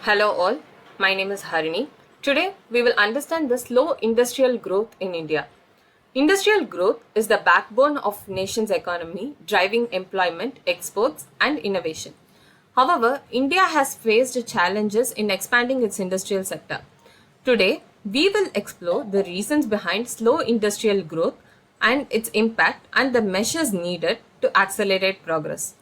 Hello all, my name is Harini. Today we will understand the slow industrial growth in India. Industrial growth is the backbone of nation's economy, driving employment, exports and innovation. However, India has faced challenges in expanding its industrial sector. Today, we will explore the reasons behind slow industrial growth and its impact and the measures needed to accelerate progress.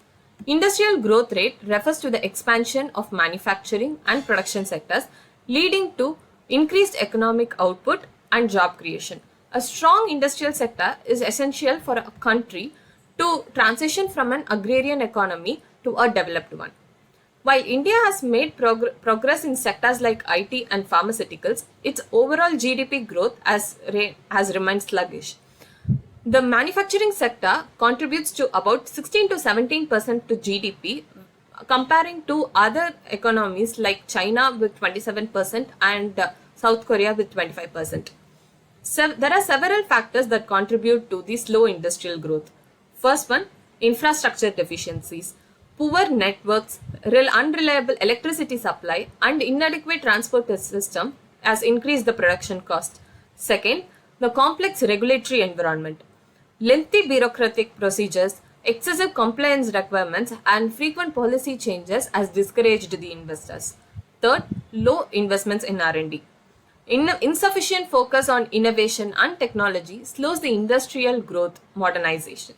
Industrial growth rate refers to the expansion of manufacturing and production sectors, leading to increased economic output and job creation. A strong industrial sector is essential for a country to transition from an agrarian economy to a developed one. While India has made progress in sectors like IT and pharmaceuticals, its overall GDP growth has remained sluggish. The manufacturing sector contributes to about 16 to 17% to GDP, comparing to other economies like China with 27% and South Korea with 25%. There are several factors that contribute to the slow industrial growth. First one, infrastructure deficiencies. Poor networks, unreliable electricity supply, and inadequate transport system has increased the production cost. Second, the complex regulatory environment. Lengthy bureaucratic procedures, excessive compliance requirements, and frequent policy changes has discouraged the investors. Third, low investments in R&D. Insufficient focus on innovation and technology slows the industrial growth modernization.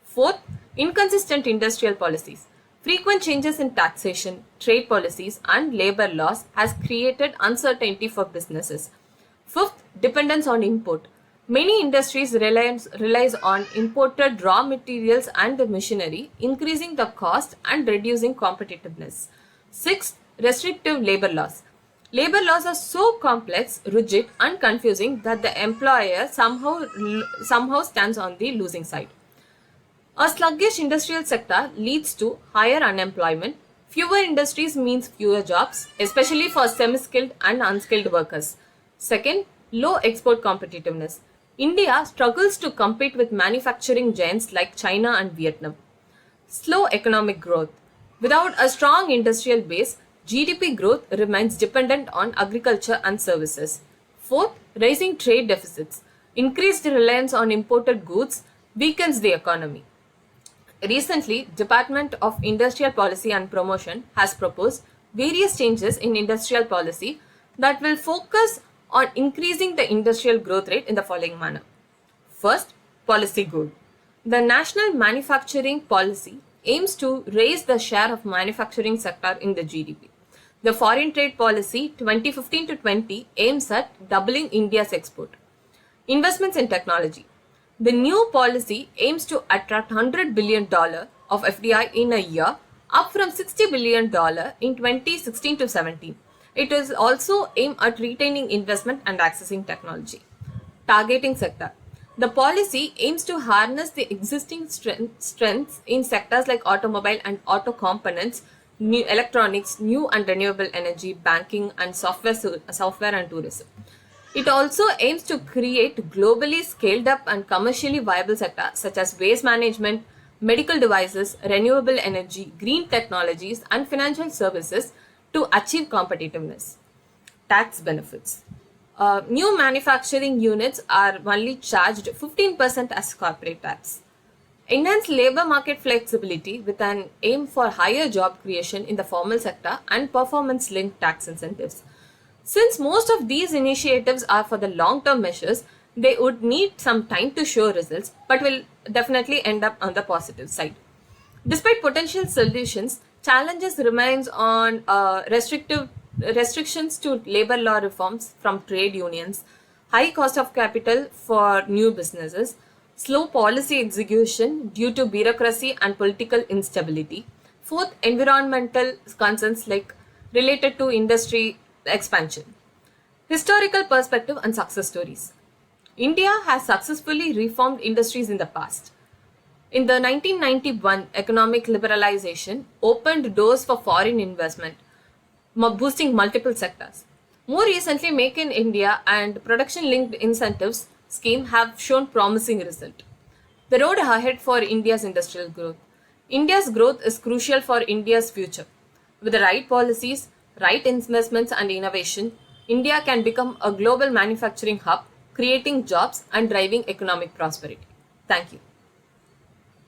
Fourth, inconsistent industrial policies. Frequent changes in taxation, trade policies, and labor laws has created uncertainty for businesses. Fifth, dependence on import. Many industries relies on imported raw materials and machinery, increasing the cost and reducing competitiveness. Sixth, restrictive labor laws. Labor laws are so complex, rigid, and confusing that the employer somehow stands on the losing side. A sluggish industrial sector leads to higher unemployment. Fewer industries means fewer jobs, especially for semi-skilled and unskilled workers. Second, low export competitiveness. India struggles to compete with manufacturing giants like China and Vietnam. Slow economic growth. Without a strong industrial base, GDP growth remains dependent on agriculture and services. Fourth, rising trade deficits. Increased reliance on imported goods weakens the economy. Recently, Department of Industrial Policy and Promotion has proposed various changes in industrial policy that will focus on increasing the industrial growth rate in the following manner. First, policy goal. The National Manufacturing Policy aims to raise the share of manufacturing sector in the GDP. The Foreign Trade Policy 2015 to 20 aims at doubling India's export. Investments in technology. The new policy aims to attract $100 billion of FDI in a year, up from $60 billion in 2016 to 17. It is also aimed at retaining investment and accessing technology. Targeting sector. The policy aims to harness the existing strengths in sectors like automobile and auto components, new electronics, new and renewable energy, banking, and software and tourism. It also aims to create globally scaled up and commercially viable sectors such as waste management, medical devices, renewable energy, green technologies, and financial services to achieve competitiveness. Tax benefits. New manufacturing units are only charged 15% as corporate tax. Enhance labor market flexibility with an aim for higher job creation in the formal sector and performance-linked tax incentives. Since most of these initiatives are for the long-term measures, they would need some time to show results, but will definitely end up on the positive side. Despite potential solutions, challenges remains on restrictions to labor law reforms from trade unions, high cost of capital for new businesses, slow policy execution due to bureaucracy and political instability. Fourth, environmental concerns like related to industry expansion. Historical perspective and success stories. India has successfully reformed industries in the past. In the 1991 economic liberalization opened doors for foreign investment, boosting multiple sectors. More recently, Make in India and production-linked incentives scheme have shown promising result. The road ahead for India's industrial growth. India's growth is crucial for India's future. With the right policies, right investments and innovation, India can become a global manufacturing hub, creating jobs and driving economic prosperity. Thank you.